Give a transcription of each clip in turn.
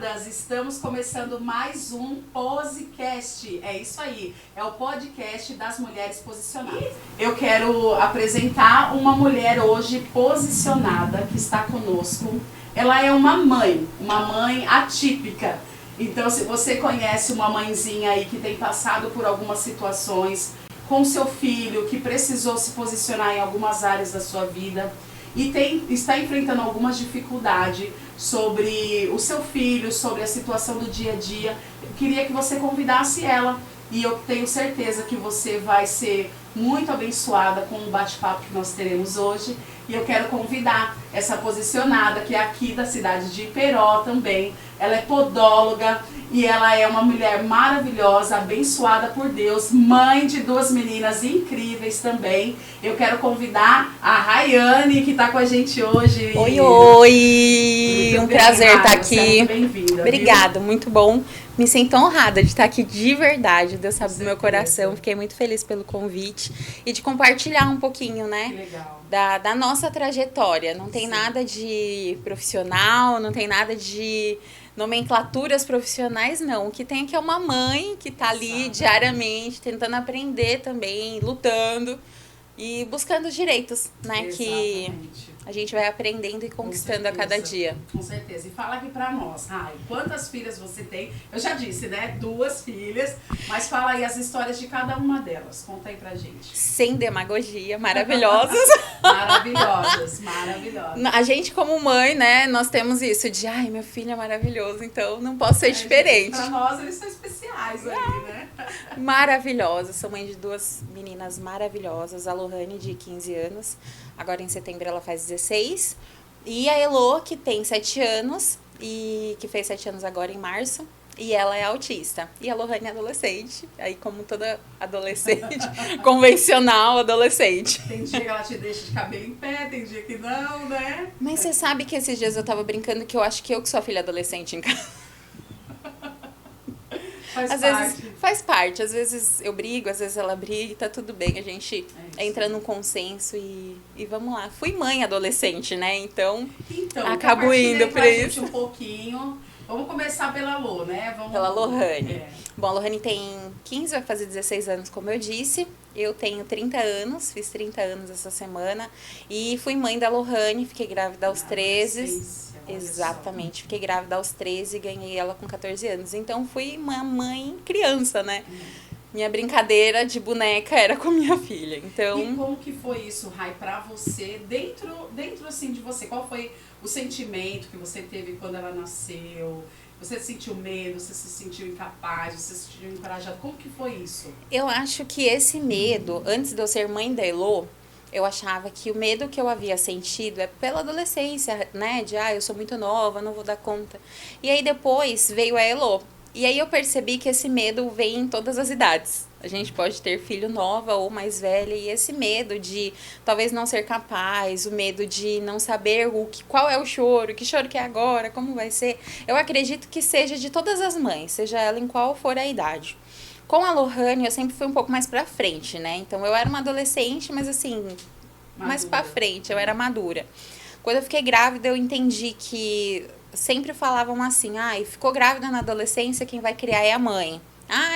amadas, estamos começando mais um Posecast. É isso aí, é o podcast das mulheres posicionadas. Eu quero apresentar uma mulher hoje posicionada que está conosco. Ela é uma mãe atípica. Então, se você conhece uma mãezinha aí que tem passado por algumas situações com seu filho, que precisou se posicionar em algumas áreas da sua vida e está enfrentando algumas dificuldades sobre o seu filho, sobre a situação do dia a dia, eu queria que você convidasse ela e eu tenho certeza que você vai ser muito abençoada com o bate-papo que nós teremos hoje. E eu quero convidar essa posicionada, que é aqui da cidade de Iperó também. Ela é podóloga e ela é uma mulher maravilhosa, abençoada por Deus, mãe de 2 meninas incríveis também. Eu quero convidar a Rayane, que está com a gente hoje. Oi, oi! Muito um bem, prazer Rayane, estar aqui. Você é muito bem-vinda. Obrigada, muito bom. Me sinto honrada de estar aqui de verdade. Deus sabe do meu certeza. coração. Fiquei muito feliz pelo convite e de compartilhar um pouquinho, né? Que legal. Da nossa trajetória. Não tem Sim. nada de profissional, não tem nada de nomenclaturas profissionais, não. O que tem aqui é uma mãe que está ali Exatamente. diariamente, tentando aprender também, lutando e buscando os direitos, né? Que Exatamente. a gente vai aprendendo e conquistando a cada dia. Com certeza. E fala aqui pra nós, Rai, quantas filhas você tem? Eu já disse, né? 2 filhas. Mas fala aí as histórias de cada uma delas. Conta aí pra gente. Sem demagogia, maravilhosas. Maravilhosas, maravilhosas. A gente como mãe, né, nós temos isso de, ai, meu filho é maravilhoso, então não posso ser diferente. Pra nós eles são especiais ali, né? Maravilhosa, sou mãe de 2 meninas maravilhosas, a Lohane de 15 anos, agora em setembro ela faz 16, e a Elo, que tem 7 anos, e que fez 7 anos agora em março, e ela é autista, e a Lohane é adolescente, aí como toda adolescente, convencional adolescente. Tem dia que ela te deixa de cabelo em pé, tem dia que não, né? Mas você sabe que esses dias eu tava brincando que eu acho que eu que sou a filha adolescente em casa. Faz Às parte. vezes faz parte, às vezes eu brigo, às vezes ela briga e tá tudo bem, a gente entra num consenso e vamos lá. Fui mãe adolescente, né? Então acabo compartilha indo aí pra com a gente isso. um pouquinho. Vamos começar pela Lô, né? Pela Lohane. É. Bom, a Lohane tem 15, vai fazer 16 anos, como eu disse. Eu tenho 30 anos, fiz 30 anos essa semana. E fui mãe da Lohane, fiquei grávida aos 13. Adolescência, olha Exatamente, fiquei grávida aos 13 e ganhei ela com 14 anos. Então fui uma mãe criança, né? Minha brincadeira de boneca era com minha filha. Então, E como que foi isso, Rai, pra você, dentro assim de você? Qual foi o sentimento que você teve quando ela nasceu? Você sentiu medo? Você se sentiu incapaz? Você se sentiu encorajado? Como que foi isso? eu acho que esse medo, antes de eu ser mãe da Elo, eu achava que o medo que eu havia sentido é pela adolescência, né? De, eu sou muito nova, não vou dar conta. E aí depois veio a Elo. E aí eu percebi que esse medo vem em todas as idades. A gente pode ter filho nova ou mais velha, e esse medo de talvez não ser capaz, o medo de não saber qual é o choro, que choro que é agora, como vai ser. Eu acredito que seja de todas as mães, seja ela em qual for a idade. Com a Lohane, eu sempre fui um pouco mais pra frente, né? Então eu era uma adolescente, mas assim, mais pra frente, eu era madura. Quando eu fiquei grávida, eu entendi que sempre falavam assim, ficou grávida na adolescência, quem vai criar é a mãe.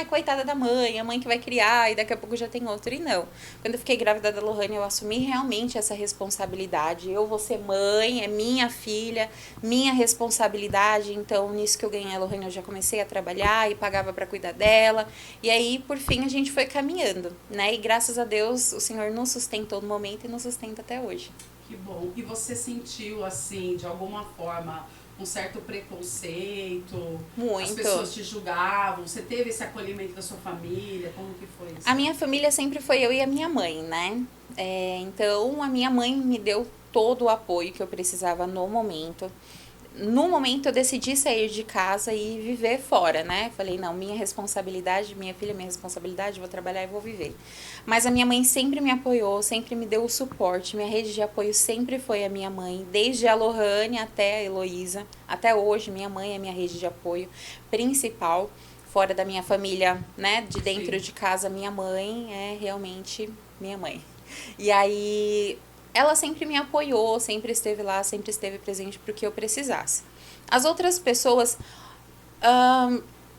Coitada da mãe, a mãe que vai criar, e daqui a pouco já tem outro. E não. Quando eu fiquei grávida da Lohane, eu assumi realmente essa responsabilidade. Eu vou ser mãe, é minha filha, minha responsabilidade. Então, nisso que eu ganhei a Lohane, eu já comecei a trabalhar e pagava para cuidar dela. E aí, por fim, a gente foi caminhando, né? E graças a Deus, o Senhor nos sustentou no momento e nos sustenta até hoje. Que bom. E você sentiu, assim, de alguma forma, um certo preconceito? Muito. As pessoas te julgavam? Você teve esse acolhimento da sua família? Como que foi isso? A minha família sempre foi eu e a minha mãe, né? Então, a minha mãe me deu todo o apoio que eu precisava no momento. No momento, eu decidi sair de casa e viver fora, né? Falei, não, minha responsabilidade, minha filha é minha responsabilidade, vou trabalhar e vou viver. Mas a minha mãe sempre me apoiou, sempre me deu o suporte. Minha rede de apoio sempre foi a minha mãe, desde a Lohane até a Heloísa. Até hoje, minha mãe é minha rede de apoio principal. Fora da minha família, né? De dentro de casa, minha mãe é realmente minha mãe. E aí, ela sempre me apoiou, sempre esteve lá, sempre esteve presente para o que eu precisasse. As outras pessoas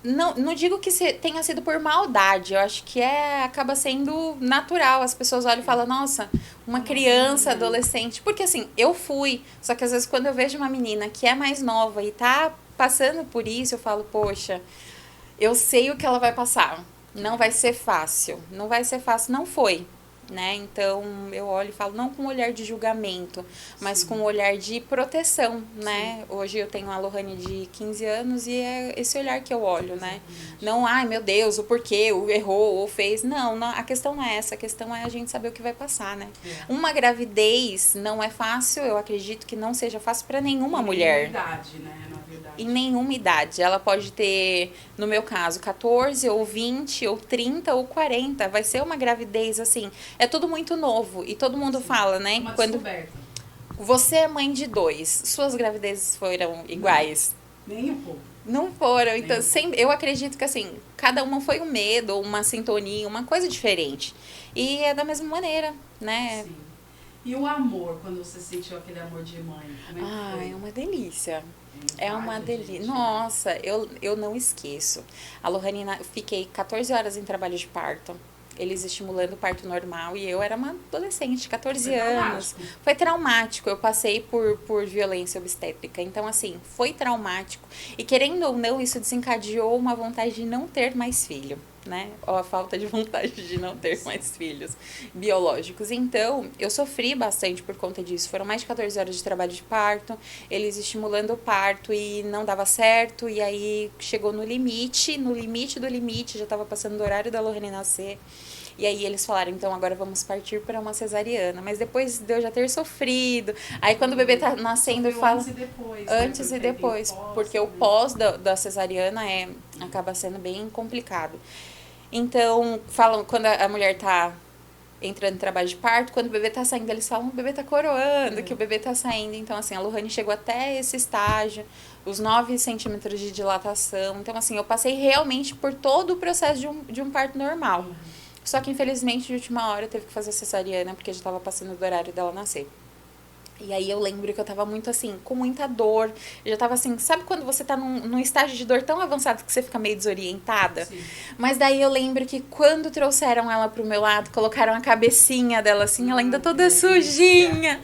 Não digo que tenha sido por maldade, eu acho que acaba sendo natural. As pessoas olham e falam, nossa, uma criança, adolescente. Porque assim, eu fui, só que às vezes quando eu vejo uma menina que é mais nova e tá passando por isso, eu falo, poxa, eu sei o que ela vai passar. Não vai ser fácil. Não vai ser fácil, não foi. Né? Então eu olho e falo, não com um olhar de julgamento, mas Sim. com um olhar de proteção, né? Sim. Hoje eu tenho a Lohane de 15 anos e é esse olhar que eu olho, né? Não, ai meu Deus, o porquê, o errou, ou fez. Não, a questão não é essa, a questão é a gente saber o que vai passar, né? Uma gravidez não é fácil, eu acredito que não seja fácil para nenhuma mulher. Idade, né? Em nenhuma idade. Ela pode ter, no meu caso, 14, ou 20, ou 30, ou 40. Vai ser uma gravidez, assim. É tudo muito novo. E todo mundo fala, né? Uma descoberta. Você é mãe de 2. Suas gravidezes foram iguais? Nem um pouco. Não foram. Então, eu acredito que, assim, cada uma foi um medo, uma sintonia, uma coisa diferente. E é da mesma maneira, né? Sim. E o amor, quando você sentiu aquele amor de mãe? Como é que foi? É uma delícia. É uma delícia. Nossa, eu não esqueço. A Lohane, fiquei 14 horas em trabalho de parto. Eles estimulando o parto normal e eu era uma adolescente, 14 anos. Foi traumático. Eu passei por violência obstétrica. Então, assim, foi traumático. E querendo ou não, isso desencadeou uma vontade de não ter mais filho. Né? Ou a falta de vontade de não ter mais filhos biológicos. Então, eu sofri bastante por conta disso. Foram mais de 14 horas de trabalho de parto, eles estimulando o parto e não dava certo, e aí chegou no limite do limite, já estava passando do horário da Lohane nascer. E aí eles falaram, então agora vamos partir para uma cesariana. Mas depois de eu já ter sofrido, aí quando o bebê tá nascendo, fala... Antes e depois. Antes e depois, porque o pós da cesariana acaba sendo bem complicado. Então, falam, quando a mulher tá entrando em trabalho de parto, quando o bebê tá saindo, eles falam, o bebê tá coroando, que o bebê tá saindo. Então, assim, a Lohane chegou até esse estágio, os 9 centímetros de dilatação. Então, assim, eu passei realmente por todo o processo de um parto normal. Só que, infelizmente, de última hora, eu teve que fazer cesariana, porque já estava passando do horário dela nascer. E aí eu lembro que eu tava muito assim, com muita dor. Eu já tava assim, sabe quando você tá num estágio de dor tão avançado que você fica meio desorientada? Sim. Mas daí eu lembro que quando trouxeram ela pro meu lado, colocaram a cabecinha dela assim, ela ainda toda sujinha.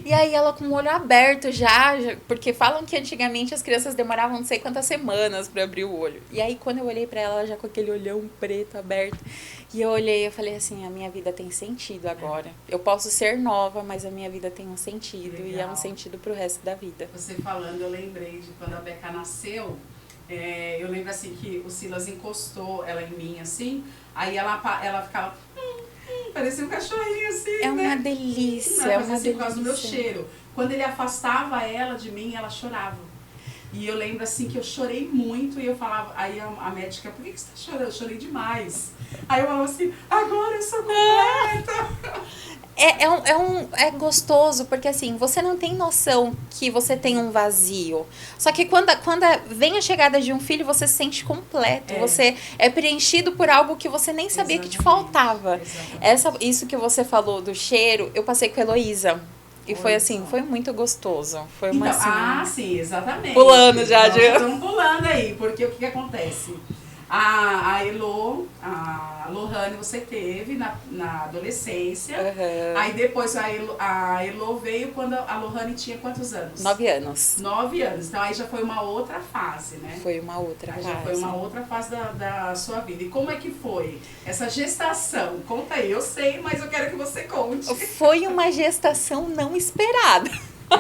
E aí ela com o olho aberto já, porque falam que antigamente as crianças demoravam não sei quantas semanas pra abrir o olho. E aí quando eu olhei pra ela já com aquele olhão preto aberto, e eu olhei e falei assim, a minha vida tem sentido agora. Eu posso ser nova, mas a minha vida tem um sentido. Legal. E é um sentido pro resto da vida. Você falando, eu lembrei de quando a Beca nasceu, eu lembro assim que o Silas encostou ela em mim assim, aí ela ficava, parecia um cachorrinho assim, É né? uma delícia, é uma delícia. Por causa do meu cheiro. Quando ele afastava ela de mim, ela chorava. E eu lembro assim que eu chorei muito e eu falava, aí a médica, por que você tá chorando? Eu chorei demais. Aí eu falava assim, agora eu sou completa. É gostoso, porque assim, você não tem noção que você tem um vazio. Só que quando vem a chegada de um filho, você se sente completo. Você é preenchido por algo que você nem sabia que te faltava. Isso que você falou do cheiro, eu passei com a Heloísa. E foi assim, foi muito gostoso. Foi uma então, sim, exatamente. Pulando já. Estamos pulando aí, porque o que acontece? A Lohane você teve na adolescência. Uhum. Aí depois a Elo veio quando a Lohane tinha quantos anos? 9 anos. 9 anos. Então aí já foi uma outra fase, né? Foi uma outra fase. Já foi uma outra fase da sua vida. E como é que foi essa gestação? Conta aí. Eu sei, mas eu quero que você conte. Foi uma gestação não esperada.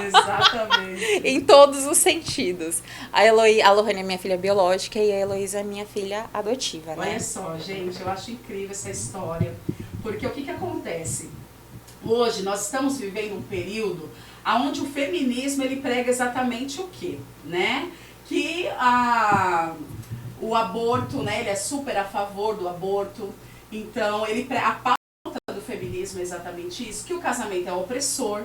Exatamente. Em todos os sentidos. A Lohane é minha filha biológica e a Heloísa é minha filha adotiva, né? Olha só, gente, eu acho incrível essa história. Porque o que acontece? Hoje nós estamos vivendo um período onde o feminismo ele prega exatamente o quê? Né? Que o aborto, né, ele é super a favor do aborto. Então, a pauta do feminismo é exatamente isso, que o casamento é opressor,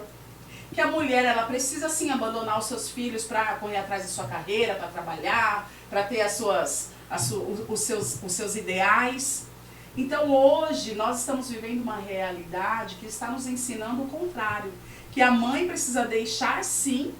que a mulher ela precisa sim abandonar os seus filhos para correr atrás da sua carreira, para trabalhar, para ter os seus ideais. Então hoje nós estamos vivendo uma realidade que está nos ensinando o contrário, que a mãe precisa deixar sim,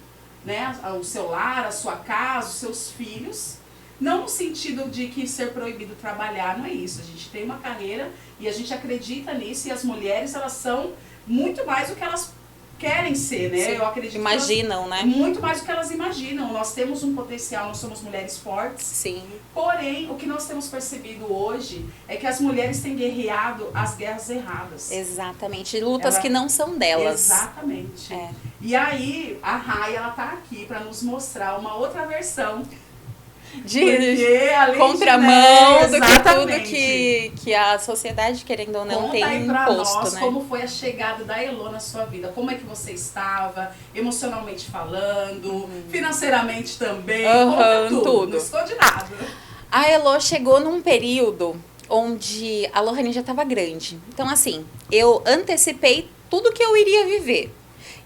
né, o seu lar, a sua casa, os seus filhos, Não no sentido de que ser proibido trabalhar, não é isso. A gente tem uma carreira e a gente acredita nisso, e as mulheres, elas são muito mais do que elas querem ser, né? Sim. Eu acredito Imaginam, que elas, né? muito mais do que elas imaginam. Nós temos um potencial, nós somos mulheres fortes. Sim. Porém, o que nós temos percebido hoje é que as mulheres têm guerreado as guerras erradas. Exatamente. Lutas que não são delas. Exatamente. É. E aí, a Rai, ela tá aqui para nos mostrar uma outra versão. De além contramão de, do que tudo que a sociedade, querendo ou não, Conta tem aí pra imposto, nós né? como foi a chegada da Elô na sua vida. Como é que você estava, emocionalmente falando, financeiramente também. Conta tudo. Não esconde nada. A Elô chegou num período onde a Lohane já estava grande. Então, assim, eu antecipei tudo que eu iria viver.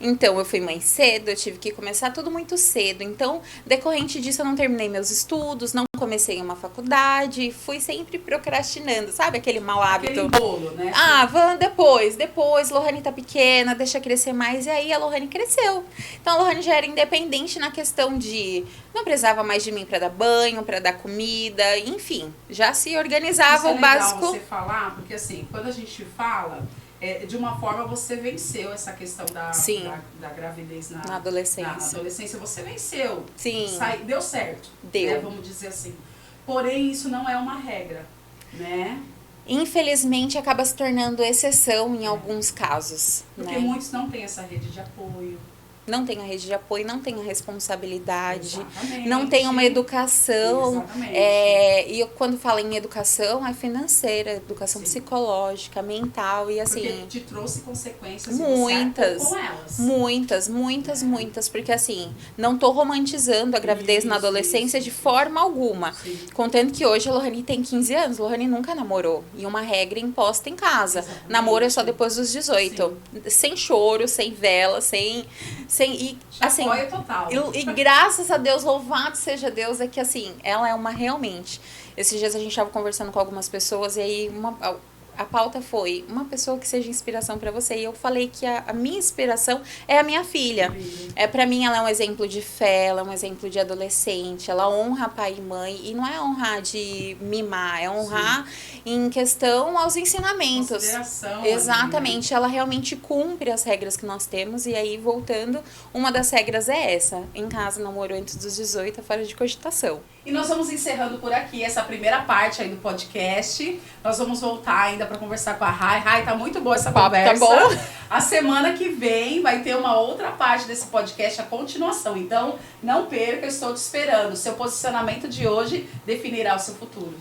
Então, eu fui mãe cedo, eu tive que começar tudo muito cedo. Então, decorrente disso, eu não terminei meus estudos, não comecei uma faculdade, fui sempre procrastinando, sabe? Aquele mau hábito. Aquele bolo, né? Ah, depois, Lohane tá pequena, deixa crescer mais. E aí, a Lohane cresceu. Então, a Lohane já era independente na questão de... Não precisava mais de mim para dar banho, para dar comida, enfim. Já se organizava o básico. Isso é legal você falar, porque assim, quando a gente fala... de uma forma você venceu essa questão da gravidez na adolescência. Na adolescência você venceu. Sim. Deu certo. Deu. Né, vamos dizer assim. Porém, isso não é uma regra, né? Infelizmente, acaba se tornando exceção em alguns casos. Porque né? muitos não têm essa rede de apoio. Não tem a rede de apoio, não tem a responsabilidade, Exatamente. não tem uma educação. Exatamente. E eu, quando falo em educação, é financeira, educação Sim. psicológica, mental e assim. Porque te trouxe consequências muitas, e você com elas. Muitas, porque assim, não tô romantizando a gravidez na adolescência de forma alguma. Sim. Contando que hoje a Lohane tem 15 anos, a Lohane nunca namorou. E uma regra imposta em casa. Exatamente. Namoro é só depois dos 18. Sem choro, sem vela, sem e assim, apoio total. E graças a Deus, louvado seja Deus, é que assim, ela é uma realmente. Esses dias a gente estava conversando com algumas pessoas e aí a pauta foi uma pessoa que seja inspiração para você. E eu falei que a minha inspiração é a minha filha. Para mim, ela é um exemplo de fé, ela é um exemplo de adolescente. Ela honra pai e mãe. E não é honrar de mimar, é honrar em questão aos ensinamentos. Consideração. Exatamente. Ela realmente cumpre as regras que nós temos. E aí, voltando, uma das regras é essa. Em casa, namoro antes dos 18, é fora de cogitação. E nós vamos encerrando por aqui essa primeira parte aí do podcast. Nós vamos voltar ainda para conversar com a Rai. Rai, tá muito boa essa conversa. Tá bom. A semana que vem vai ter uma outra parte desse podcast, a continuação. Então, não perca, eu estou te esperando. O seu posicionamento de hoje definirá o seu futuro.